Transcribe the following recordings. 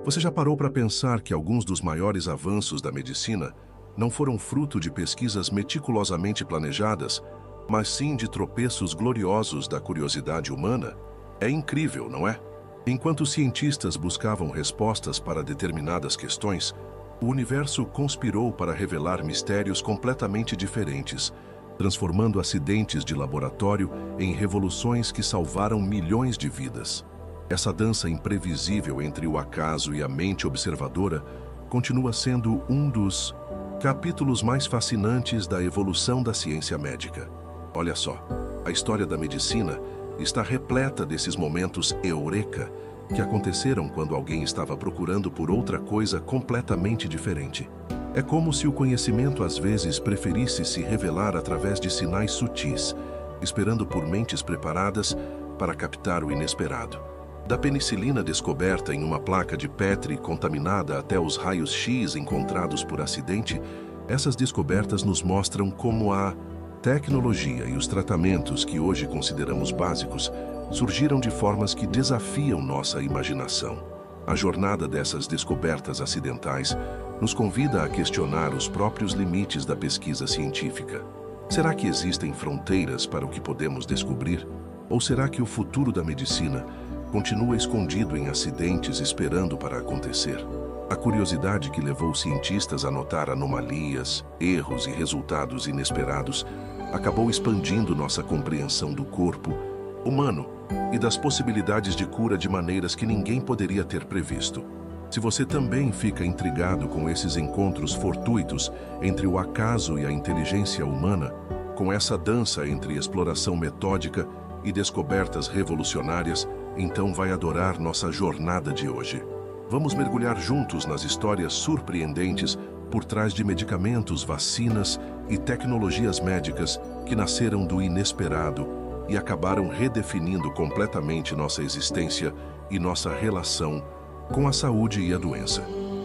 Você já parou para pensar que alguns dos maiores avanços da medicina não foram fruto de pesquisas meticulosamente planejadas, mas sim de tropeços gloriosos da curiosidade humana? É incrível, não é? Enquanto os cientistas buscavam respostas para determinadas questões, o universo conspirou para revelar mistérios completamente diferentes, transformando acidentes de laboratório em revoluções que salvaram milhões de vidas. Essa dança imprevisível entre o acaso e a mente observadora continua sendo um dos capítulos mais fascinantes da evolução da ciência médica. Olha só, a história da medicina está repleta desses momentos eureka que aconteceram quando alguém estava procurando por outra coisa completamente diferente. É como se o conhecimento às vezes preferisse se revelar através de sinais sutis, esperando por mentes preparadas para captar o inesperado. Da penicilina descoberta em uma placa de Petri contaminada até os raios-X encontrados por acidente, essas descobertas nos mostram como a tecnologia e os tratamentos que hoje consideramos básicos surgiram de formas que desafiam nossa imaginação. A jornada dessas descobertas acidentais nos convida a questionar os próprios limites da pesquisa científica. Será que existem fronteiras para o que podemos descobrir? Ou será que o futuro da medicina continua escondido em acidentes esperando para acontecer? A curiosidade que levou cientistas a notar anomalias, erros e resultados inesperados acabou expandindo nossa compreensão do corpo humano e das possibilidades de cura de maneiras que ninguém poderia ter previsto. Se você também fica intrigado com esses encontros fortuitos entre o acaso e a inteligência humana, com essa dança entre exploração metódica e descobertas revolucionárias, então vai adorar nossa jornada de hoje. Vamos mergulhar juntos nas histórias surpreendentes por trás de medicamentos, vacinas e tecnologias médicas que nasceram do inesperado e acabaram redefinindo completamente nossa existência e nossa relação com a saúde e a doença.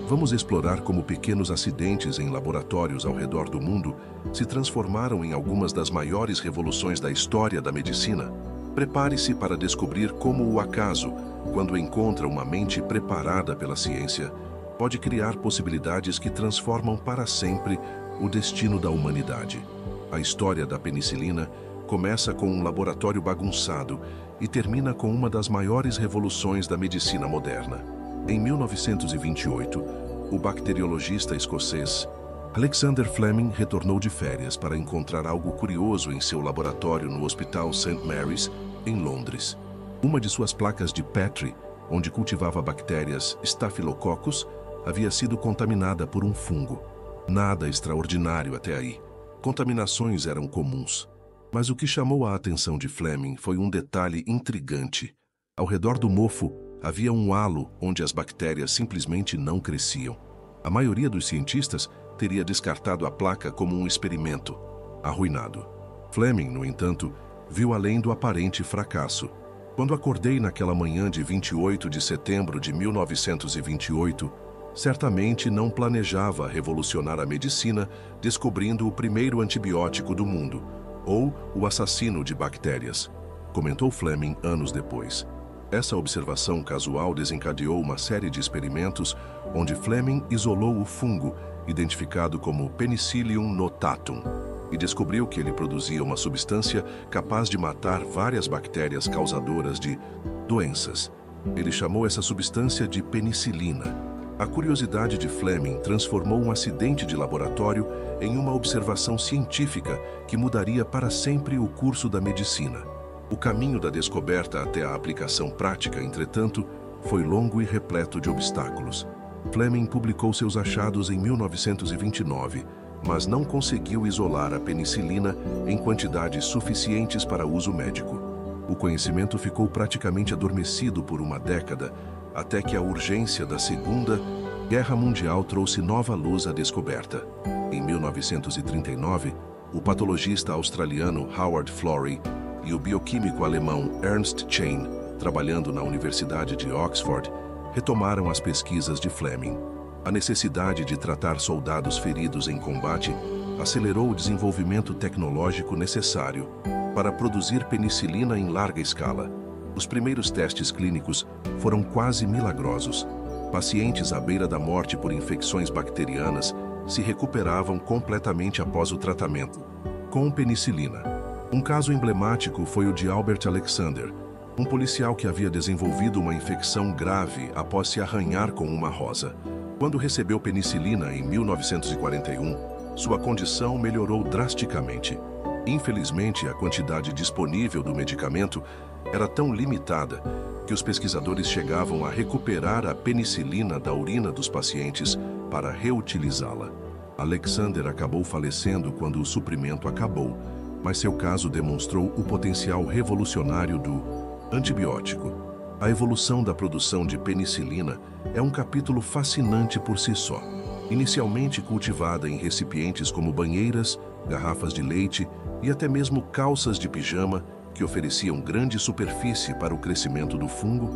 Vamos explorar como pequenos acidentes em laboratórios ao redor do mundo se transformaram em algumas das maiores revoluções da história da medicina. Prepare-se para descobrir como o acaso, quando encontra uma mente preparada pela ciência, pode criar possibilidades que transformam para sempre o destino da humanidade. A história da penicilina começa com um laboratório bagunçado e termina com uma das maiores revoluções da medicina moderna. Em 1928, o bacteriologista escocês Alexander Fleming retornou de férias para encontrar algo curioso em seu laboratório no Hospital St. Mary's, em Londres. Uma de suas placas de Petri, onde cultivava bactérias Staphylococcus, havia sido contaminada por um fungo. Nada extraordinário até aí. Contaminações eram comuns. Mas o que chamou a atenção de Fleming foi um detalhe intrigante. Ao redor do mofo, havia um halo onde as bactérias simplesmente não cresciam. A maioria dos cientistas teria descartado a placa como um experimento arruinado. Fleming, no entanto, viu além do aparente fracasso. Quando acordei naquela manhã de 28 de setembro de 1928, certamente não planejava revolucionar a medicina descobrindo o primeiro antibiótico do mundo, ou o assassino de bactérias, comentou Fleming anos depois. Essa observação casual desencadeou uma série de experimentos onde Fleming isolou o fungo, identificado como Penicillium notatum, e descobriu que ele produzia uma substância capaz de matar várias bactérias causadoras de doenças. Ele chamou essa substância de penicilina. A curiosidade de Fleming transformou um acidente de laboratório em uma observação científica que mudaria para sempre o curso da medicina. O caminho da descoberta até a aplicação prática, entretanto, foi longo e repleto de obstáculos. Fleming publicou seus achados em 1929, mas não conseguiu isolar a penicilina em quantidades suficientes para uso médico. O conhecimento ficou praticamente adormecido por uma década, até que a urgência da Segunda Guerra Mundial trouxe nova luz à descoberta. Em 1939, o patologista australiano Howard Florey e o bioquímico alemão Ernst Chain, trabalhando na Universidade de Oxford, retomaram as pesquisas de Fleming. A necessidade de tratar soldados feridos em combate acelerou o desenvolvimento tecnológico necessário para produzir penicilina em larga escala. Os primeiros testes clínicos foram quase milagrosos. Pacientes à beira da morte por infecções bacterianas se recuperavam completamente após o tratamento com penicilina. Um caso emblemático foi o de Albert Alexander, um policial que havia desenvolvido uma infecção grave após se arranhar com uma rosa. Quando recebeu penicilina em 1941, sua condição melhorou drasticamente. Infelizmente, a quantidade disponível do medicamento era tão limitada que os pesquisadores chegavam a recuperar a penicilina da urina dos pacientes para reutilizá-la. Alexander acabou falecendo quando o suprimento acabou, mas seu caso demonstrou o potencial revolucionário do antibiótico. A evolução da produção de penicilina é um capítulo fascinante por si só. Inicialmente cultivada em recipientes como banheiras, garrafas de leite e até mesmo calças de pijama, que ofereciam grande superfície para o crescimento do fungo,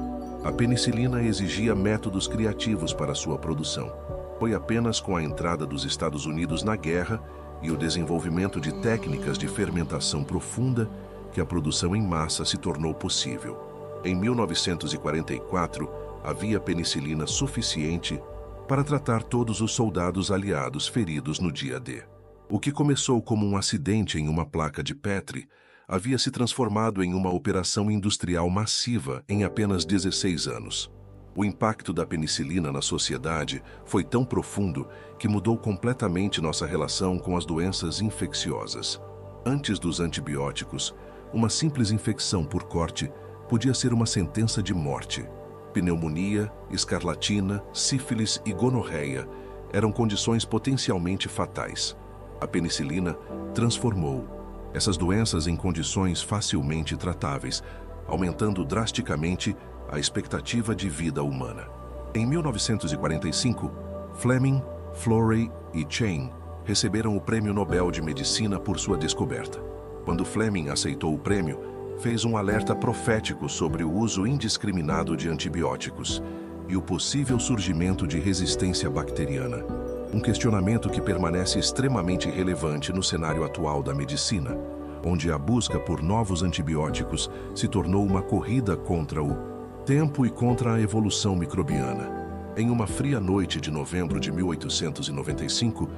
a penicilina exigia métodos criativos para sua produção. Foi apenas com a entrada dos Estados Unidos na guerra e o desenvolvimento de técnicas de fermentação profunda que a produção em massa se tornou possível. Em 1944, havia penicilina suficiente para tratar todos os soldados aliados feridos no dia D. O que começou como um acidente em uma placa de Petri havia se transformado em uma operação industrial massiva em apenas 16 anos. O impacto da penicilina na sociedade foi tão profundo que mudou completamente nossa relação com as doenças infecciosas. Antes dos antibióticos, uma simples infecção por corte podia ser uma sentença de morte. Pneumonia, escarlatina, sífilis e gonorreia eram condições potencialmente fatais. A penicilina transformou essas doenças em condições facilmente tratáveis, aumentando drasticamente a expectativa de vida humana. Em 1945, Fleming, Florey e Chain receberam o Prêmio Nobel de Medicina por sua descoberta. Quando Fleming aceitou o prêmio, fez um alerta profético sobre o uso indiscriminado de antibióticos e o possível surgimento de resistência bacteriana. Um questionamento que permanece extremamente relevante no cenário atual da medicina, onde a busca por novos antibióticos se tornou uma corrida contra o tempo e contra a evolução microbiana. Em uma fria noite de novembro de 1895,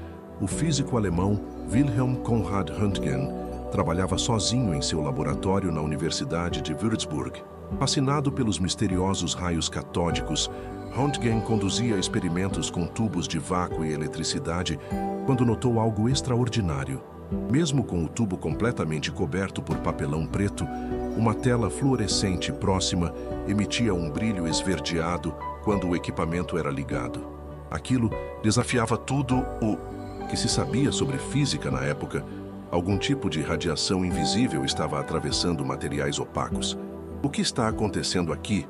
o físico alemão Wilhelm Conrad Röntgen trabalhava sozinho em seu laboratório na Universidade de Würzburg. Fascinado pelos misteriosos raios catódicos, Röntgen conduzia experimentos com tubos de vácuo e eletricidade quando notou algo extraordinário. Mesmo com o tubo completamente coberto por papelão preto, uma tela fluorescente próxima emitia um brilho esverdeado quando o equipamento era ligado. Aquilo desafiava tudo o que se sabia sobre física na época. Algum tipo de radiação invisível estava atravessando materiais opacos. O que está acontecendo aqui?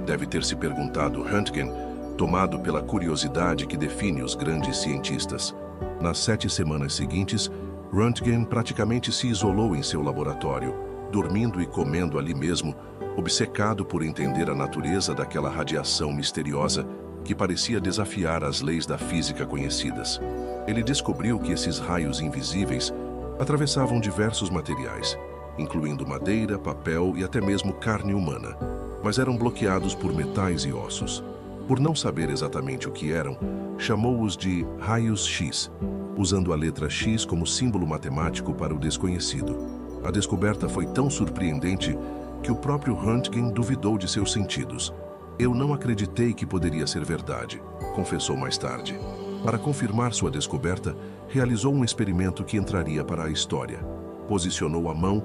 Deve ter se perguntado Röntgen, tomado pela curiosidade que define os grandes cientistas. Nas 7 semanas seguintes, Röntgen praticamente se isolou em seu laboratório, dormindo e comendo ali mesmo, obcecado por entender a natureza daquela radiação misteriosa que parecia desafiar as leis da física conhecidas. Ele descobriu que esses raios invisíveis atravessavam diversos materiais, incluindo madeira, papel e até mesmo carne humana, mas eram bloqueados por metais e ossos. Por não saber exatamente o que eram, chamou-os de raios X, usando a letra X como símbolo matemático para o desconhecido. A descoberta foi tão surpreendente que o próprio Röntgen duvidou de seus sentidos. "Eu não acreditei que poderia ser verdade", confessou mais tarde. Para confirmar sua descoberta, realizou um experimento que entraria para a história. Posicionou a mão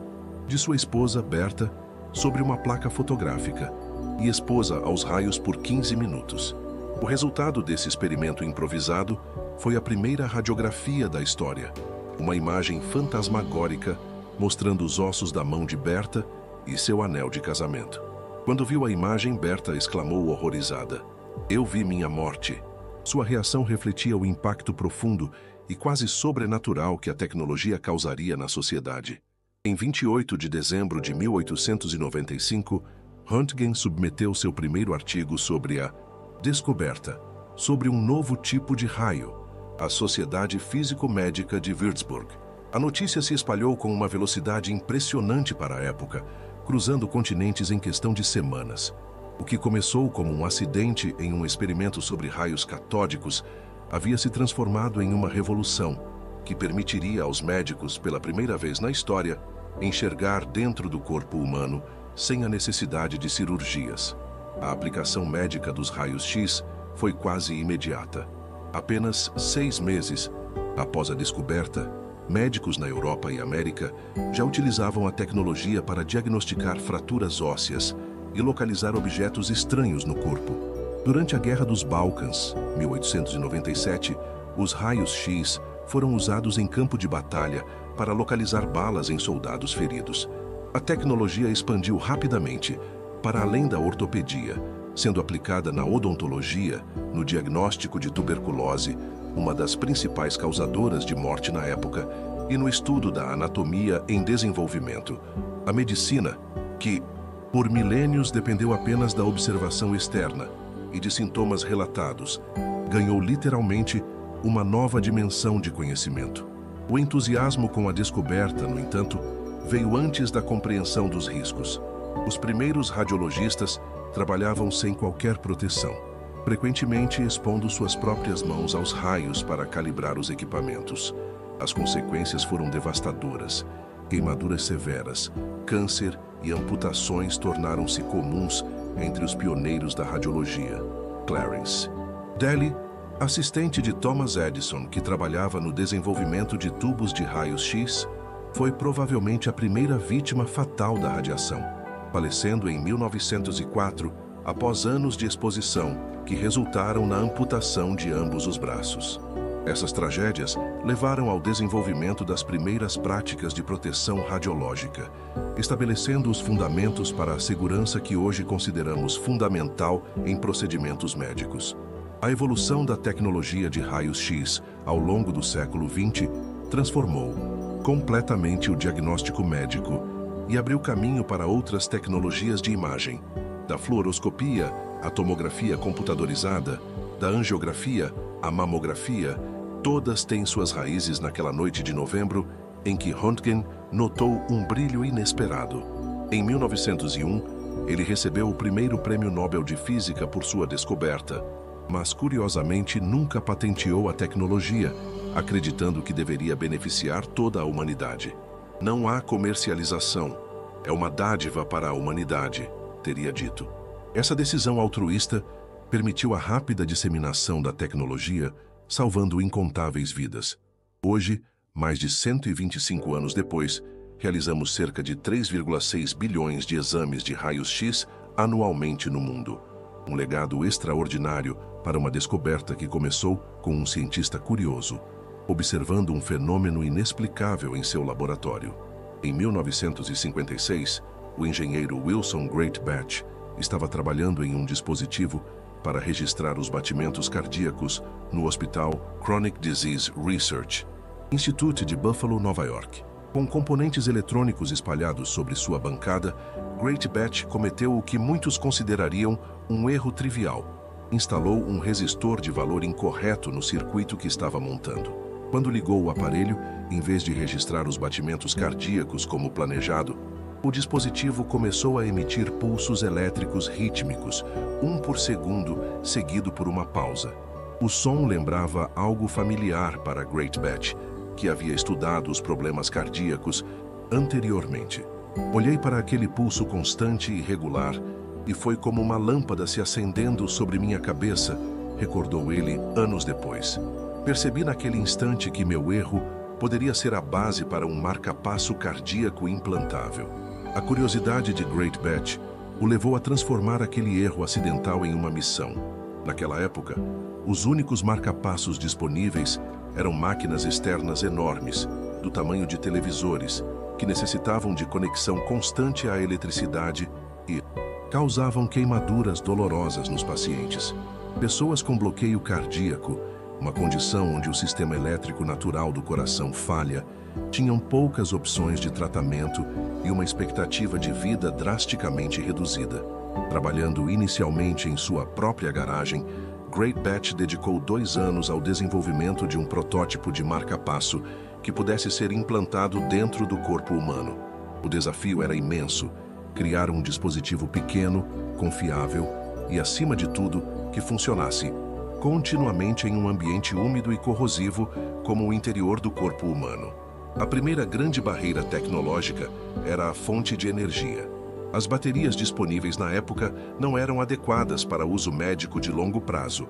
de sua esposa, Berta, sobre uma placa fotográfica e expôs-a aos raios por 15 minutos. O resultado desse experimento improvisado foi a primeira radiografia da história, uma imagem fantasmagórica mostrando os ossos da mão de Berta e seu anel de casamento. Quando viu a imagem, Berta exclamou horrorizada: "Eu vi minha morte." Sua reação refletia o impacto profundo e quase sobrenatural que a tecnologia causaria na sociedade. Em 28 de dezembro de 1895, Röntgen submeteu seu primeiro artigo sobre a descoberta sobre um novo tipo de raio à Sociedade Físico-Médica de Würzburg. A notícia se espalhou com uma velocidade impressionante para a época, cruzando continentes em questão de semanas. O que começou como um acidente em um experimento sobre raios catódicos havia se transformado em uma revolução que permitiria aos médicos, pela primeira vez na história, enxergar dentro do corpo humano sem a necessidade de cirurgias. A aplicação médica dos raios-X foi quase imediata. Apenas 6 meses após a descoberta, médicos na Europa e América já utilizavam a tecnologia para diagnosticar fraturas ósseas e localizar objetos estranhos no corpo. Durante a Guerra dos Balcãs, 1897, os raios-X foram usados em campo de batalha para localizar balas em soldados feridos. A tecnologia expandiu rapidamente para além da ortopedia, sendo aplicada na odontologia, no diagnóstico de tuberculose, uma das principais causadoras de morte na época, e no estudo da anatomia em desenvolvimento. A medicina, que por milênios dependeu apenas da observação externa e de sintomas relatados, ganhou literalmente uma nova dimensão de conhecimento. O entusiasmo com a descoberta, no entanto, veio antes da compreensão dos riscos. Os primeiros radiologistas trabalhavam sem qualquer proteção, frequentemente expondo suas próprias mãos aos raios para calibrar os equipamentos. As consequências foram devastadoras. Queimaduras severas, câncer e amputações tornaram-se comuns entre os pioneiros da radiologia. Clarence Daly, assistente de Thomas Edison, que trabalhava no desenvolvimento de tubos de raios-X, foi provavelmente a primeira vítima fatal da radiação, falecendo em 1904 após anos de exposição que resultaram na amputação de ambos os braços. Essas tragédias levaram ao desenvolvimento das primeiras práticas de proteção radiológica, estabelecendo os fundamentos para a segurança que hoje consideramos fundamental em procedimentos médicos. A evolução da tecnologia de raios-X ao longo do século XX transformou completamente o diagnóstico médico e abriu caminho para outras tecnologias de imagem, da fluoroscopia à tomografia computadorizada, da angiografia à mamografia. Todas têm suas raízes naquela noite de novembro em que Röntgen notou um brilho inesperado. Em 1901, ele recebeu o primeiro prêmio Nobel de Física por sua descoberta, mas curiosamente nunca patenteou a tecnologia, acreditando que deveria beneficiar toda a humanidade. Não há comercialização, é uma dádiva para a humanidade, teria dito. Essa decisão altruísta permitiu a rápida disseminação da tecnologia, salvando incontáveis vidas. Hoje, mais de 125 anos depois, realizamos cerca de 3,6 bilhões de exames de raios-X anualmente no mundo. Um legado extraordinário para uma descoberta que começou com um cientista curioso, observando um fenômeno inexplicável em seu laboratório. Em 1956, o engenheiro Wilson Greatbatch estava trabalhando em um dispositivo para registrar os batimentos cardíacos no Hospital Chronic Disease Research Institute de Buffalo, Nova York. Com componentes eletrônicos espalhados sobre sua bancada, Greatbatch cometeu o que muitos considerariam um erro trivial. Instalou um resistor de valor incorreto no circuito que estava montando. Quando ligou o aparelho, em vez de registrar os batimentos cardíacos como planejado, o dispositivo começou a emitir pulsos elétricos rítmicos, um por segundo, seguido por uma pausa. O som lembrava algo familiar para Greatbatch, que havia estudado os problemas cardíacos anteriormente. Olhei para aquele pulso constante e regular, e foi como uma lâmpada se acendendo sobre minha cabeça, recordou ele anos depois. Percebi naquele instante que meu erro poderia ser a base para um marca-passo cardíaco implantável. A curiosidade de Greatbatch o levou a transformar aquele erro acidental em uma missão. Naquela época, os únicos marca-passos disponíveis eram máquinas externas enormes, do tamanho de televisores, que necessitavam de conexão constante à eletricidade e causavam queimaduras dolorosas nos pacientes. Pessoas com bloqueio cardíaco, uma condição onde o sistema elétrico natural do coração falha, tinham poucas opções de tratamento e uma expectativa de vida drasticamente reduzida. Trabalhando inicialmente em sua própria garagem, Greatbatch dedicou 2 anos ao desenvolvimento de um protótipo de marca-passo que pudesse ser implantado dentro do corpo humano. O desafio era imenso: criar um dispositivo pequeno, confiável e, acima de tudo, que funcionasse continuamente em um ambiente úmido e corrosivo como o interior do corpo humano. A primeira grande barreira tecnológica era a fonte de energia. As baterias disponíveis na época não eram adequadas para uso médico de longo prazo.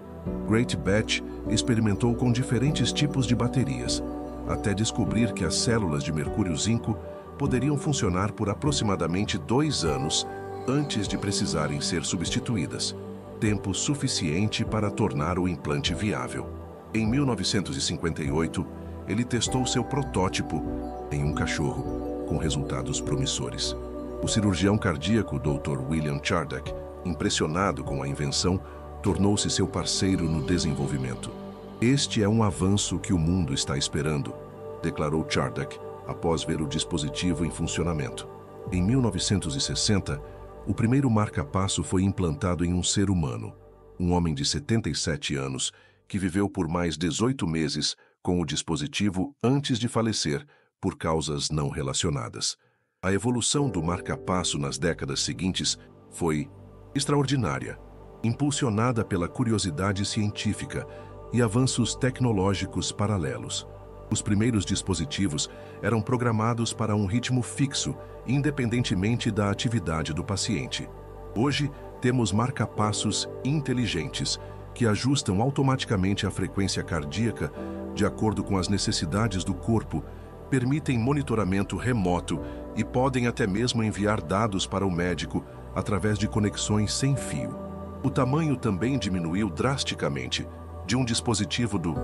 Great Batch experimentou com diferentes tipos de baterias, até descobrir que as células de mercúrio-zinco poderiam funcionar por aproximadamente 2 anos antes de precisarem ser substituídas, tempo suficiente para tornar o implante viável. Em 1958, ele testou seu protótipo em um cachorro, com resultados promissores. O cirurgião cardíaco Dr. William Chardach, impressionado com a invenção, tornou-se seu parceiro no desenvolvimento. Este é um avanço que o mundo está esperando, declarou Chardach após ver o dispositivo em funcionamento. Em 1960, o primeiro marca-passo foi implantado em um ser humano, um homem de 77 anos, que viveu por mais 18 meses com o dispositivo antes de falecer por causas não relacionadas. A evolução do marca-passo nas décadas seguintes foi extraordinária, impulsionada pela curiosidade científica e avanços tecnológicos paralelos. Os primeiros dispositivos eram programados para um ritmo fixo, independentemente da atividade do paciente. Hoje, temos marca-passos inteligentes que ajustam automaticamente a frequência cardíaca de acordo com as necessidades do corpo, permitem monitoramento remoto e podem até mesmo enviar dados para o médico através de conexões sem fio. O tamanho também diminuiu drasticamente, de um dispositivo do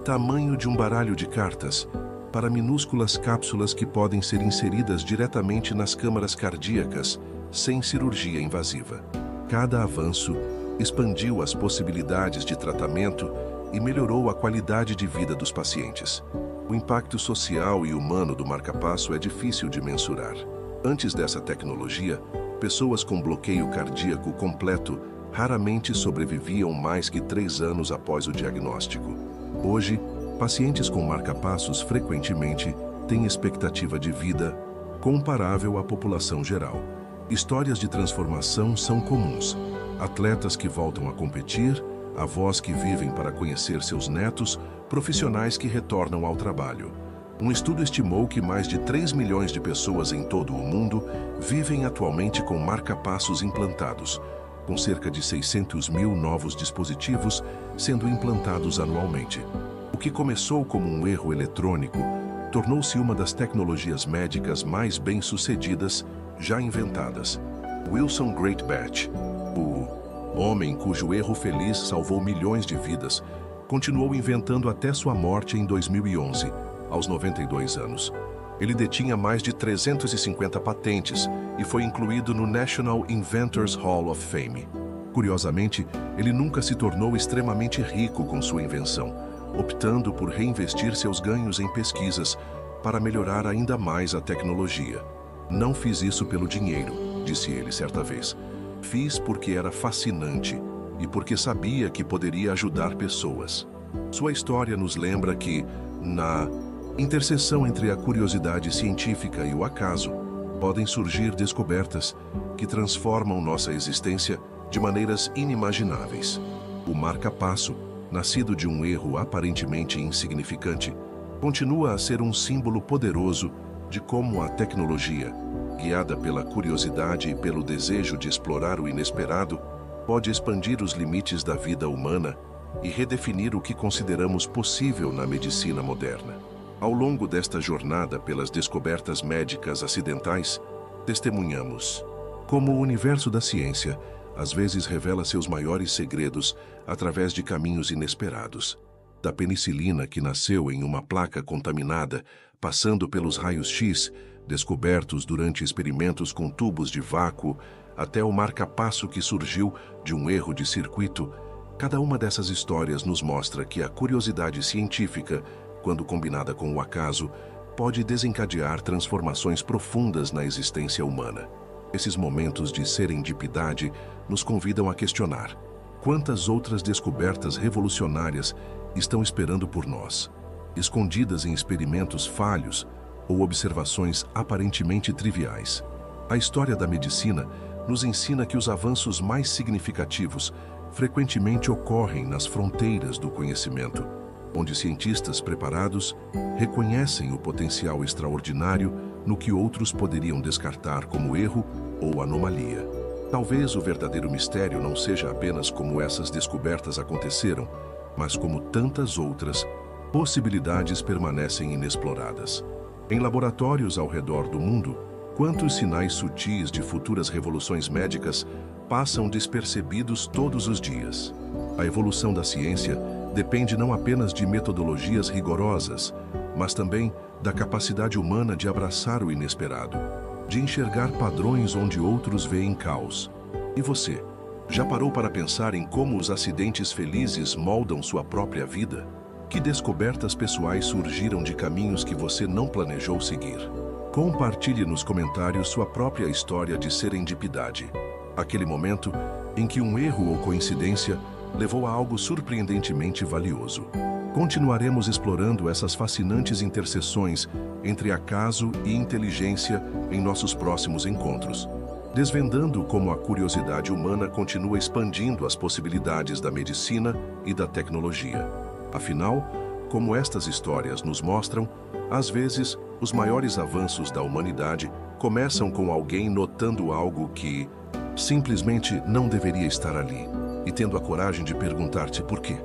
tamanho de um baralho de cartas para minúsculas cápsulas que podem ser inseridas diretamente nas câmaras cardíacas, sem cirurgia invasiva. Cada avanço expandiu as possibilidades de tratamento e melhorou a qualidade de vida dos pacientes. O impacto social e humano do marca-passo é difícil de mensurar. Antes dessa tecnologia, pessoas com bloqueio cardíaco completo raramente sobreviviam mais que 3 anos após o diagnóstico. Hoje, pacientes com marca-passos frequentemente têm expectativa de vida comparável à população geral. Histórias de transformação são comuns. Atletas que voltam a competir, avós que vivem para conhecer seus netos, profissionais que retornam ao trabalho. Um estudo estimou que mais de 3 milhões de pessoas em todo o mundo vivem atualmente com marca-passos implantados, com cerca de 600 mil novos dispositivos sendo implantados anualmente. O que começou como um erro eletrônico tornou-se uma das tecnologias médicas mais bem-sucedidas já inventadas. Wilson Great Batch, o homem cujo erro feliz salvou milhões de vidas, continuou inventando até sua morte em 2011, aos 92 anos. Ele detinha mais de 350 patentes e foi incluído no National Inventors Hall of Fame. Curiosamente, ele nunca se tornou extremamente rico com sua invenção, optando por reinvestir seus ganhos em pesquisas para melhorar ainda mais a tecnologia. "Não fiz isso pelo dinheiro", disse ele certa vez. "Fiz porque era fascinante e porque sabia que poderia ajudar pessoas." Sua história nos lembra que, na interseção entre a curiosidade científica e o acaso, podem surgir descobertas que transformam nossa existência de maneiras inimagináveis. O marca-passo, nascido de um erro aparentemente insignificante, continua a ser um símbolo poderoso de como a tecnologia, guiada pela curiosidade e pelo desejo de explorar o inesperado, pode expandir os limites da vida humana e redefinir o que consideramos possível na medicina moderna. Ao longo desta jornada pelas descobertas médicas acidentais, testemunhamos como o universo da ciência às vezes revela seus maiores segredos através de caminhos inesperados. Da penicilina que nasceu em uma placa contaminada, passando pelos raios-X, descobertos durante experimentos com tubos de vácuo, até o marca-passo que surgiu de um erro de circuito, cada uma dessas histórias nos mostra que a curiosidade científica, quando combinada com o acaso, pode desencadear transformações profundas na existência humana. Esses momentos de serendipidade nos convidam a questionar: quantas outras descobertas revolucionárias estão esperando por nós, escondidas em experimentos falhos ou observações aparentemente triviais? A história da medicina nos ensina que os avanços mais significativos frequentemente ocorrem nas fronteiras do conhecimento, onde cientistas preparados reconhecem o potencial extraordinário no que outros poderiam descartar como erro ou anomalia. Talvez o verdadeiro mistério não seja apenas como essas descobertas aconteceram, mas como tantas outras possibilidades permanecem inexploradas. Em laboratórios ao redor do mundo, quantos sinais sutis de futuras revoluções médicas passam despercebidos todos os dias? A evolução da ciência depende não apenas de metodologias rigorosas, mas também da capacidade humana de abraçar o inesperado, de enxergar padrões onde outros veem caos. E você, já parou para pensar em como os acidentes felizes moldam sua própria vida? Que descobertas pessoais surgiram de caminhos que você não planejou seguir? Compartilhe nos comentários sua própria história de serendipidade. Aquele momento em que um erro ou coincidência levou a algo surpreendentemente valioso. Continuaremos explorando essas fascinantes interseções entre acaso e inteligência em nossos próximos encontros, desvendando como a curiosidade humana continua expandindo as possibilidades da medicina e da tecnologia. Afinal, como estas histórias nos mostram, às vezes, os maiores avanços da humanidade começam com alguém notando algo que simplesmente não deveria estar ali e tendo a coragem de perguntar-te por quê.